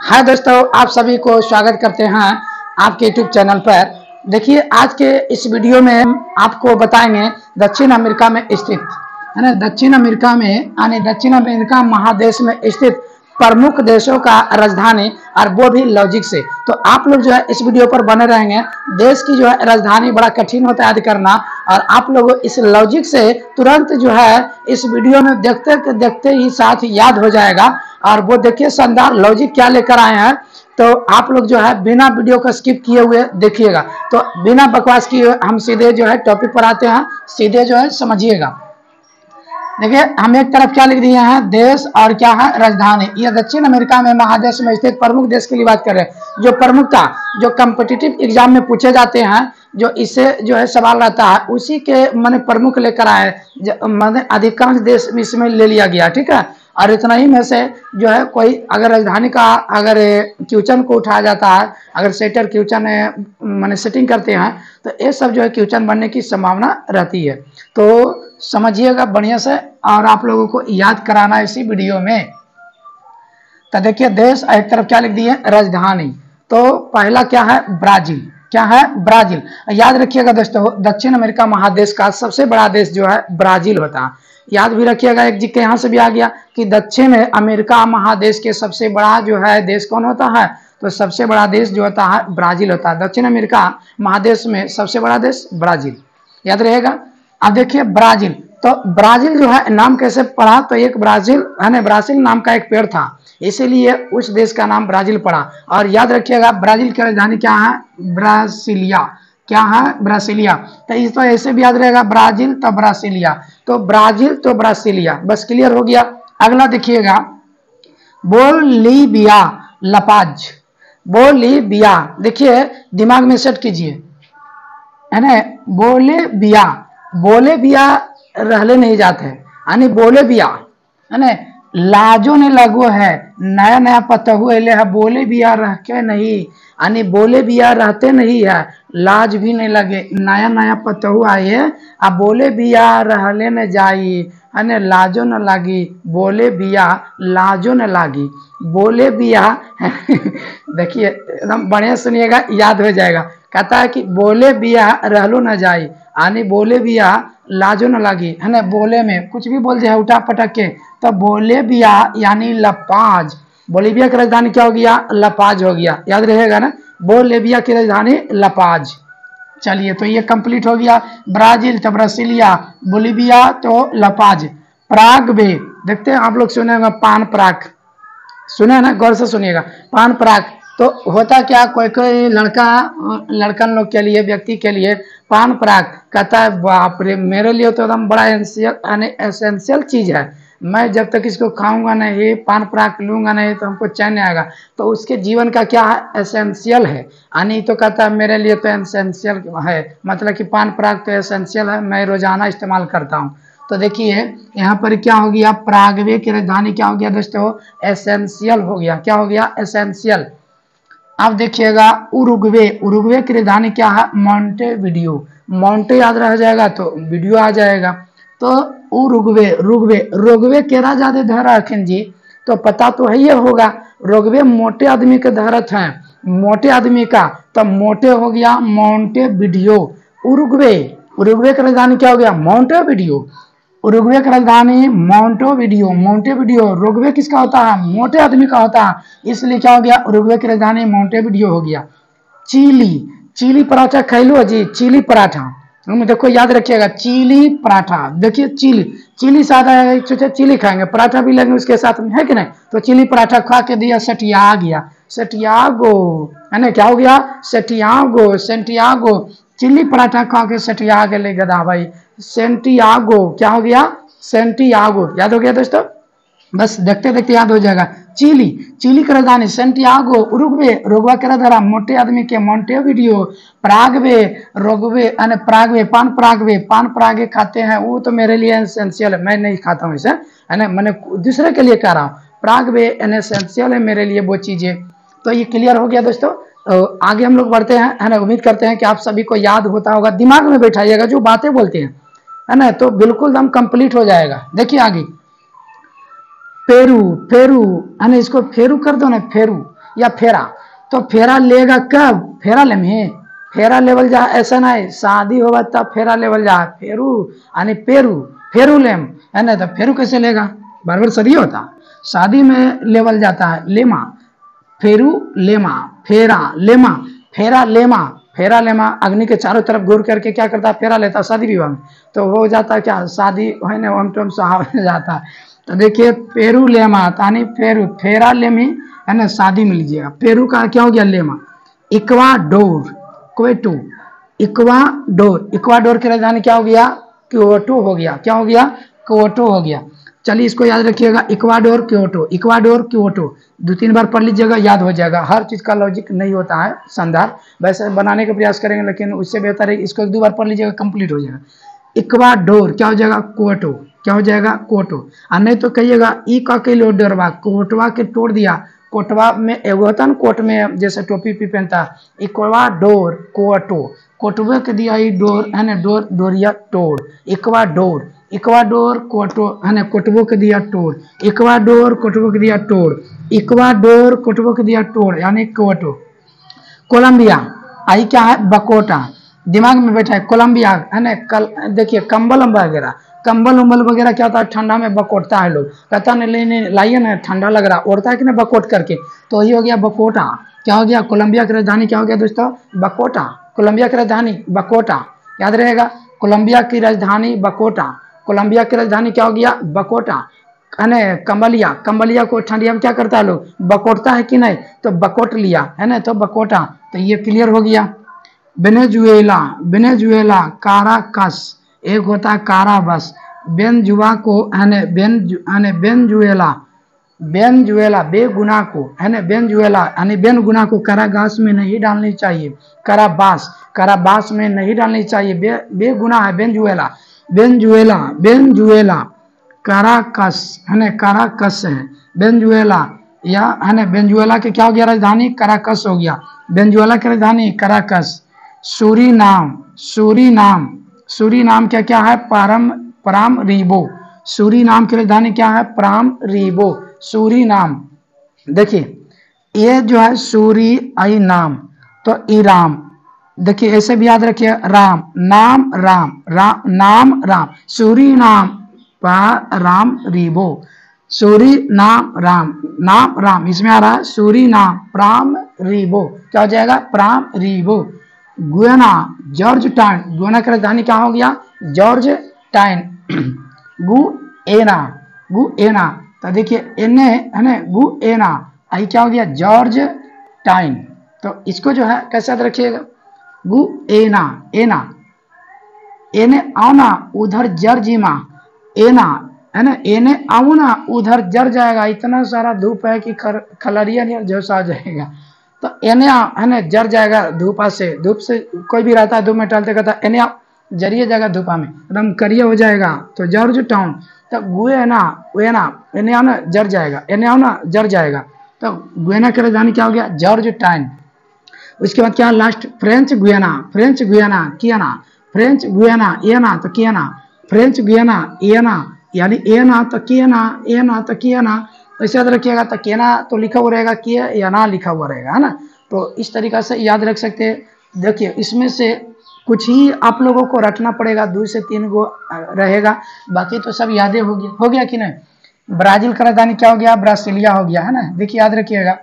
हाय दोस्तों, आप सभी को स्वागत करते हैं आपके यूट्यूब चैनल पर। देखिए, आज के इस वीडियो में हम आपको बताएंगे दक्षिण अमेरिका में स्थित है ना, दक्षिण अमेरिका में यानी दक्षिण अमेरिका महादेश में स्थित प्रमुख देशों का राजधानी, और वो भी लॉजिक से। तो आप लोग जो है इस वीडियो पर बने रहेंगे। देश की जो है राजधानी बड़ा कठिन होता है याद करना, और आप लोग इस लॉजिक से तुरंत जो है इस वीडियो में देखते देखते ही साथ याद हो जाएगा। और वो देखिए शानदार लॉजिक क्या लेकर आए हैं। तो आप लोग जो है बिना वीडियो को स्किप किए हुए देखिएगा। तो बिना बकवास किए हम सीधे जो है टॉपिक पर आते हैं, सीधे जो है समझिएगा। देखिए, हम एक तरफ क्या लिख दिए हैं, देश और क्या है, राजधानी। ये दक्षिण अमेरिका में महादेश में स्थित प्रमुख देश की बात कर रहे हैं। जो प्रमुखता जो कम्पिटिटिव एग्जाम में पूछे जाते हैं, जो इससे जो है सवाल रहता है, उसी के मैंने प्रमुख लेकर आए, मैंने अधिकांश देश इसमें ले लिया गया। ठीक है, और इतना ही में से जो है कोई अगर राजधानी का अगर क्वेश्चन को उठाया जाता है, अगर सेटर क्वेश्चन मैंने सेटिंग करते हैं, तो ये सब जो है क्वेश्चन बनने की संभावना रहती है। तो समझिएगा बढ़िया से, और आप लोगों को याद कराना है इसी वीडियो में। तो देखिए, देश एक तरफ क्या लिख दिए, राजधानी। तो पहला क्या है, ब्राजील। क्या है, ब्राजील। याद रखिएगा दोस्तों, दक्षिण अमेरिका महादेश का सबसे बड़ा देश जो है ब्राजील होता है। याद भी रखिएगा, एक जी के यहाँ से भी आ गया कि दक्षिण अमेरिका महादेश के सबसे बड़ा जो है देश कौन होता है, तो सबसे बड़ा देश जो होता है ब्राजील होता है। दक्षिण अमेरिका महादेश में सबसे बड़ा देश ब्राजील, याद रहेगा। अब देखिए ब्राजील, तो ब्राजील जो है नाम कैसे पड़ा, तो एक ब्राजील है ना, ब्राजील नाम का एक पेड़ था, इसीलिए उस देश का नाम ब्राजील पड़ा। और याद रखिएगा, ब्राजील की राजधानी क्या है, ब्रासिलिया। क्या है, ब्रासिलिया। तो इस तो ऐसे भी याद रहेगा, ब्राजील तो ब्रासिलिया, तो ब्राजील तो ब्रासिलिया, बस क्लियर हो गया। अगला देखिएगा, बोलीविया, लपाज। बोलीविया, देखिए दिमाग में सेट कीजिए, है ना। बोलीविया, बोलीविया रहले नहीं जाते, यानी बोलीविया है ना, लाजो ने लगो है, नया नया पतहु अले है, बोलीविया रह के नहीं, यानी बोलीविया रहते नहीं है, लाज भी नहीं लगे, नया नया पतहु आए, अब बोलीविया रहले न जाई, है ना, लाजो न लागी, बोलीविया लाजो न लागी, बोलीविया देखिए एकदम बढ़िया सुनिएगा, याद हो जाएगा। कहता है कि बोलीविया रहलो न जाई, यानी बोलीविया लाजो न लगी, है ना। बोले में कुछ भी बोल दिया उठा पटक के, तो बोलीविया यानी लपाज। बोलीविया की राजधानी क्या हो गया, लपाज हो गया, याद रहेगा ना, बोलीविया की राजधानी लपाज। चलिए, तो ये कंप्लीट हो गया। ब्राजील तो ब्रासिलिया, बोलीविया तो लपाज। प्राग भी देखते हैं, आप लोग सुने होंगे पान पराग, सुने ना, गौर से सुनिएगा, पान पराग। तो होता क्या, कोई कोई लड़कन लोग के लिए, व्यक्ति के लिए पान पराग कहता है, बाप रे, मेरे लिए तो एकदम बड़ा एसेंशियल चीज है, मैं जब तक इसको खाऊंगा नहीं, पान पराग लूंगा नहीं, तो हमको चैन नहीं आएगा। तो उसके जीवन का क्या है, एसेंशियल है, यानी तो कहता है मेरे लिए तो एसेंशियल है, मतलब कि पान पराग तो एसेंशियल है, मैं रोजाना इस्तेमाल करता हूँ। तो देखिए यहाँ पर क्या हो गया, प्रागवे की राजधानी क्या हो गया दोस्तों, एसेंशियल हो गया। क्या हो गया, एसेंशियल। अब देखिएगा उरुग्वे, उरुग्वे की राजधानी क्या है, मोंटेविडियो। मोंटे याद रह जाएगा तो वीडियो आ जाएगा। तो उरुग्वे, रुग्वे, रोगवे केरा ज्यादा धरखिन जी, तो पता तो है ये होगा, रोगवे मोटे आदमी के धरत हैं, मोटे आदमी का, तो मोटे हो गया मोंटेविडियो। उरुग्वे, उरुग्वे की राजधानी क्या हो गया, मोंटेविडियो। उरुग्वे की राजधानी मोंटेविडियो, मोंटेविडियो। रोगवे किसका होता है, मोटे आदमी का होता है, इसलिए क्या हो गया, उरुग्वे की राजधानी मोंटेविडियो हो गया। चिली, चिली पराठा खैलो जी, चिली पराठा, देखो याद रखिएगा, चिली पराठा। देखिए चिली, चिली साथ आएगा, चिली खाएंगे, पराठा भी लेंगे उसके साथ में, है कि नहीं। तो चिली पराठा खा के दिया, सटिया गया, सेटियागो, है ना, क्या हो गया, सेटियागो, सेंटियागो। चिली पराठा खा के सटिया गए गधा भाई, सेंटियागो, क्या हो गया, सेंटियागो। याद हो गया दोस्तों, बस देखते देखते याद हो जाएगा। चिली, चिली की राजधानी सेंटियागो। उरुग्वे, रोगवा के राजधानी मोटे आदमी के मोंटेविडियो। प्रागवे, रोगवे यानी प्रागवे, पान परागवे, पान परागे खाते हैं, वो तो मेरे लिए एसेंशियल है, मैं नहीं खाता हूँ इसे, है ना, मैंने दूसरे के लिए कह रहा हूँ। प्रागवे एसेंशियल है मेरे लिए वो चीजें। तो ये क्लियर हो गया दोस्तों। आगे हम लोग बढ़ते हैं, है ना। उम्मीद करते हैं कि आप सभी को याद होता होगा, दिमाग में बैठाइएगा जो बातें बोलते हैं, है ना, तो बिल्कुल दम कंप्लीट हो जाएगा। देखिए आगे, पेरू, पेरू, है ना, इसको फेरू कर दो ना, फेरू। या फेरा। तो फेरा लेगा कब, फेरा लेमे, फेरा लेवल जा ऐसा नहीं, शादी होगा तब फेरा लेवल जा, फेरू यानी पेरू, फेरू लेम है ना। तो फेरू कैसे लेगा, बार बार सदी होता, शादी में लेवल जाता है लेमा, फेरू लेमा, फेरा लेमा, फेरा लेमा, फेरा लेमा अग्नि के चारों तरफ घूर करके क्या करता है, फेरा लेता है शादी विवाह में। तो वो जाता है क्या, शादी है ना ओम टोम सुहाव जाता है। तो देखिए पेरू लेमा यानी फेरू, फेरा लेमी है ना, शादी में लीजिएगा। पेरू का क्या हो गया, lemma. Ecuador, Kyoto, Ecuador, Ecuador की राजधानी क्या हो गया, क्योटो हो गया, क्या हो गया, क्योटो हो गया। चलिए इसको याद रखिएगा, इक्वाडोर क्योटो, इक्वाडोर क्योटो, 2-3 बार पढ़ लीजिएगा, याद हो जाएगा। हर चीज का लॉजिक नहीं होता है संदर्भ, वैसे बनाने का प्रयास करेंगे, लेकिन उससे बेहतर है इसको 1-2 बार पढ़ लीजिएगा, कंप्लीट हो जाएगा। इक्वाडोर क्या हो जाएगा, क्योटो, क्या हो जाएगा, क्योटो। और नहीं तो कहिएगा ई का के लोडरवा, कोटवा के तोड़ दिया, कोटवा में एगो होता ना, कोट में जैसे टोपी पी पहनता, इक्वाडोर क्योटो, कोटवे के दिया ई डोर है ना, डोर डोरिया तोड़, इक्वाडोर, इक्वाडोर क्योटो है ना, कोटवो के दिया तोड़, इक्वाडोर कोटवो के दिया तोड़, इक्वाडोर कोटवो के दिया तोड़ यानी क्योटो। कोलंबिया, आई क्या है, बकोटा, दिमाग में बैठा है कोलंबिया है ना। कल देखिए कंबल वगैरह, कंबल उम्बल वगैरह क्या होता है, ठंडा में बकोटता है लोग, कहता नहीं लाइए ना, ठंडा लग रहा, ओढ़ता है कि ना बकोट करके, तो ये हो गया बकोटा। क्या हो गया, कोलंबिया की राजधानी क्या हो गया दोस्तों, बकोटा। कोलंबिया की राजधानी बकोटा, याद रहेगा, कोलंबिया की राजधानी बकोटा, कोलंबिया की राजधानी क्या हो गया, बकोटा है ना। कंबलिया, कंबलिया को ठंडिया में क्या करता है लोग, बकोटता है कि नहीं, तो बकोट लिया है ना, तो बकोटा। तो ये क्लियर हो गया। वेनेजुएला, वेनेजुएला, काराकस, एक होता है काराबस, बेनजुआ को है ना, वेनेजुएला, वेनेजुएला बेगुना को है ना, वेनेजुएला यानी बेनगुना को कारागास में नहीं डालनी चाहिए, काराबास, काराबास में नहीं डालनी चाहिए, बेगुना है वेनेजुएला, वेनेजुएला, वेनेजुएला, काराकस है ना, काराकस है वेनेजुएला, या है ना, वेनेजुएला के क्या हो गया, राजधानी काराकस हो गया, वेनेजुएला की राजधानी काराकस। सूरीनाम, सूरीनाम, सूरीनाम क्या क्या है, पाराम रीबो, सूरीनाम की राजधानी क्या है, पाराम रीबो, सूरीनाम। देखिए ये जो है सूरी आई नाम, तो ईराम, देखिए ऐसे भी याद रखिए, राम नाम राम, राम नाम राम, सूरीनाम पाराम रीबो, सूरी नाम राम, नाम राम, इसमें आ रहा है सूरी नाम प्राम रीबो, क्या हो जाएगा, प्राम रीबो। गुयाना, जॉर्ज टाइन, गुयाना की राजधानी क्या हो गया, जॉर्ज टाइन, गुएना, गुएना, तो देखिए एने है ना, गुएना, आई क्या हो गया, जॉर्ज टाइन। तो इसको जो है कैसे याद रखिएगा, गुएना, एना, एने आओना उधर जर्जिमा, एना है ना, एने आओ ना उधर जर जाएगा, इतना सारा धूप है कि खलरिया नहीं झोसा जाएगा, तो एने है ना, जर जाएगा धूपा से, धूप से कोई भी रहता है धूप में टहलते कहता एने जरिए जाएगा धूपा में, एकदम करिया हो जाएगा, तो जॉर्ज टाउन। तो गुएना, गुएना, एने आओ ना जर जाएगा, एने आओ ना जर जाएगा, तो गुएना की राजधानी क्या हो गया, जॉर्ज टाइन। उसके बाद क्या last, French Guiana, French Guiana कियाना, फ्रेंच गुयाना एना तो कियाना, फ्रेंच गुयाना एना यानी एना तो कियाना, एना तो कियाना, ऐसे याद रखिएगा, तो केना तो लिखा हुआ रहेगा, किया या ना लिखा हुआ रहेगा है ना। तो इस तरीका से याद रख सकते हैं। देखिए इसमें से कुछ ही आप लोगों को रटना पड़ेगा, 2 से 3 गो रहेगा, बाकी तो सब यादें हो गया कि नहीं। ब्राजील का राजधानी क्या हो गया, ब्रासिलिया हो गया है ना, देखिए याद रखिएगा,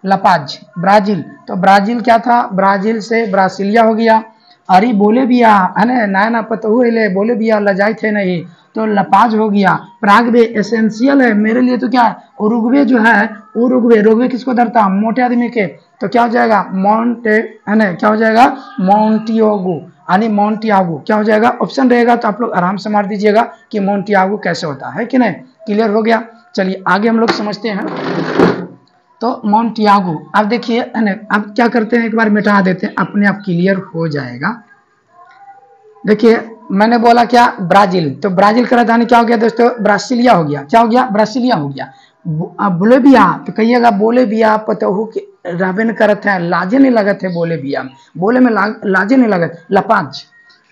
लपाज, ब्राजील, तो ब्राजील क्या था, ब्राजील से ब्रासिलिया हो गया। अरे बोले बिया है ना, नया ना पता हुए बोले बिया लजाए थे नहीं, तो लपाज हो गया। प्रागवे एसेंशियल है मेरे लिए, तो क्या है, उरुग्वे जो है, उरुग्वे, रोगवे किसको धरता, मोटे आदमी के, तो क्या हो जाएगा, मोंटे है ना, क्या हो जाएगा, मोंटियागो यानी मोंटियागो, क्या हो जाएगा, ऑप्शन रहेगा तो आप लोग आराम से मार दीजिएगा कि मोंटियागो कैसे होता है कि नहीं, क्लियर हो गया। चलिए आगे हम लोग समझते हैं। तो मोंटियागो, अब देखिए है ना, अब क्या करते हैं, एक बार मिटा देते हैं, अपने आप क्लियर हो जाएगा। देखिए मैंने बोला क्या, ब्राजील, तो ब्राजील का राजधानी क्या हो गया दोस्तों, ब्रासिलिया हो गया, क्या हो गया, ब्रासिलिया हो गया। बोलेबिया, तो कहिएगा बोलेबिया पतहू के रहबे करत है, लाजे नहीं लगत है, बोलेबिया में, बोले में लाजे नहीं लगत, लपाज,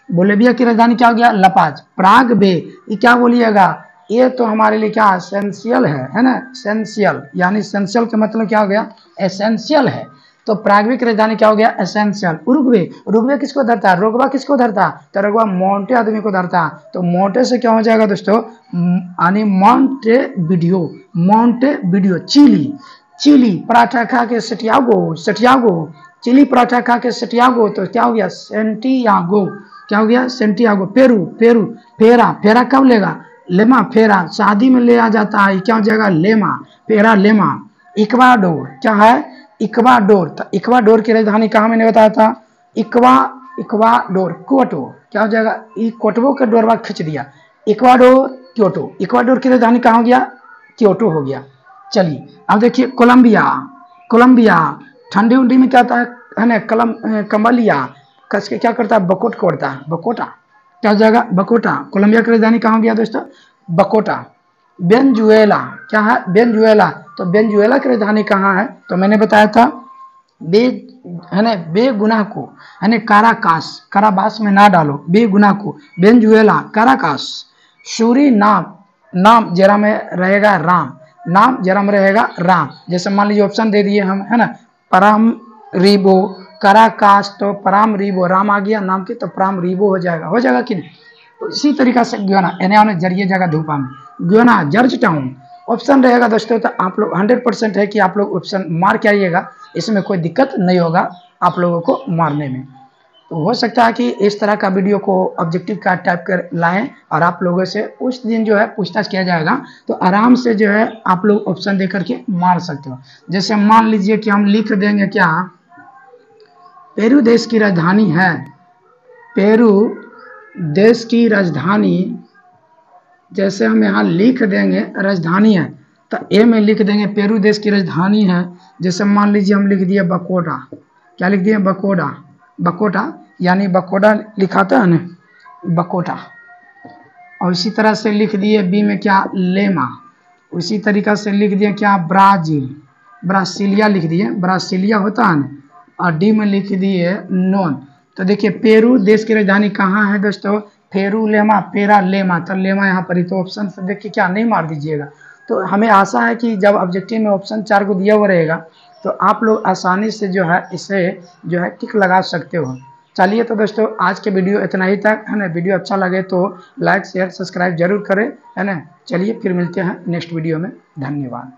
बोलेबिया की राजधानी क्या हो गया, लपाज। प्राग बे, ये क्या बोलिएगा, ये तो हमारे लिए क्या एसेंशियल है ना, एसेंशियल, यानी एसेंशियल का मतलब क्या हो गया, एसेंशियल है। तो प्रारंभिक राजधानी क्या हो गया, एसेंशियल। उरुग्वे, उरुग्वे किसको धरता है, रोगवा किसको धरता, तो रोगवा मोंटे आदमी को धरता। तो मोंटे से क्या हो जाएगा दोस्तों, यानी Montevideo, Montevideo. Chile, chilli paratha खा के सेटियागो, सेटियागो, चिली पराठा खा के सेटियागो, तो क्या हो गया, सेंटियागो, क्या हो गया, सेंटियागो। पेरू, पेरू, फेरा, फेरा कब लेगा, लेमा, फेरा शादी में ले आ जाता है, क्या हो जाएगा, लेमा, फेरा लेमा। इक्वाडोर क्या है, इक्वाडोर, तो इक्वाडोर की राजधानी कहाँ मैंने बताया था, इक्वाडोर, क्योटो, क्या हो जाएगा, क्योटो का डोरवा खींच दिया, इक्वाडोर, क्योटो, इक्वाडोर की राजधानी कहाँ हो गया, क्योटो हो गया। चलिए अब देखिए कोलंबिया, कोलंबिया ठंडी उंडी में क्या होता है ना, कमलिया कस के क्या करता है, बकोट कोड़ता है, बकोटा, क्या हो जाएगा, बकोटा। कोलंबिया की राजधानी कहाँ हो गया दोस्तों, बकोटा। वेनेजुएला क्या है, वेनेजुएला, तो वेनेजुएला की राजधानी कहाँ है, तो मैंने बताया था बे, है ना, बेगुनाह को, है ना, काराकास, काराबास में ना डालो, बेगुनाह को, वेनेजुएला, काराकास। सूरीनाम, नाम जरा में रहेगा राम, नाम जरा में रहेगा राम। जैसे मान लीजिए ऑप्शन दे दिए हम, है ना, परम रीबो, काराकास, तो परम रीबो, राम आ गया नाम के, तो परम रीबो हो जाएगा कि नहीं। तो इसी तरीका से ग्योना, एने जरिए जगह धूपा में, ग्योना, जॉर्ज टाउन ऑप्शन रहेगा दोस्तों। तो आप लोग 100% है कि आप लोग ऑप्शन मार के आइएगा, इसमें कोई दिक्कत नहीं होगा आप लोगों को मारने में। तो हो सकता है कि इस तरह का वीडियो को ऑब्जेक्टिव का टाइप कर लाएं और आप लोगों से उस दिन जो है पूछताछ किया जाएगा, तो आराम से जो है आप लोग ऑप्शन दे करके मार सकते हो। जैसे मान लीजिए कि हम लिख देंगे क्या, पेरू देश की राजधानी है, पेरू देश की राजधानी, जैसे हम यहाँ लिख देंगे राजधानी है, तो ए में लिख देंगे पेरू देश की राजधानी है। जैसे मान लीजिए हम लिख दिए बकोटा, क्या लिख दिए, बकोटा, बकोटा, यानी बकोटा लिखाता है ना, बकोटा। और इसी तरह से लिख दिए बी में क्या, लेमा। उसी तरीका से लिख दिए क्या, ब्राजील, ब्रासीलिया लिख दिए, ब्रासीलिया होता है ना। और डी में लिख दिए नॉन। तो देखिए पेरू देश की राजधानी कहाँ है दोस्तों, फेरू लेमा, पेरा लेमा, तो लेमा यहाँ पर ही। तो ऑप्शन से देखिए क्या नहीं मार दीजिएगा। तो हमें आशा है कि जब ऑब्जेक्टिव में ऑप्शन 4 को दिया हुआ रहेगा तो आप लोग आसानी से जो है इसे जो है टिक लगा सकते हो। चलिए तो दोस्तों आज के वीडियो इतना ही तक, है ना। वीडियो अच्छा लगे तो लाइक शेयर सब्सक्राइब जरूर करें, है ना। चलिए फिर मिलते हैं नेक्स्ट वीडियो में, धन्यवाद।